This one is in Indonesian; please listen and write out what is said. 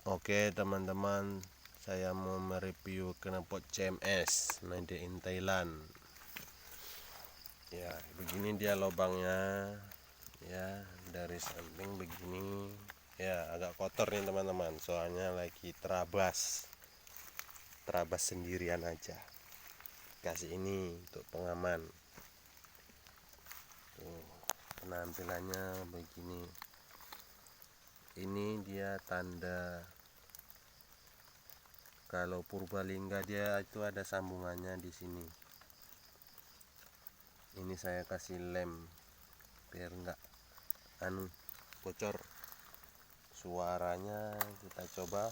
Oke teman-teman, saya mau mereview knalpot CMS made in Thailand. Ya, begini dia lubangnya. Ya, dari samping begini. Ya, agak kotor nih teman-teman, soalnya lagi terabas sendirian aja. Kasih ini untuk pengaman. Tuh, penampilannya begini. Ini dia tanda kalau Purbalingga, dia itu ada sambungannya di sini. Ini saya kasih lem biar enggak bocor. Suaranya kita coba.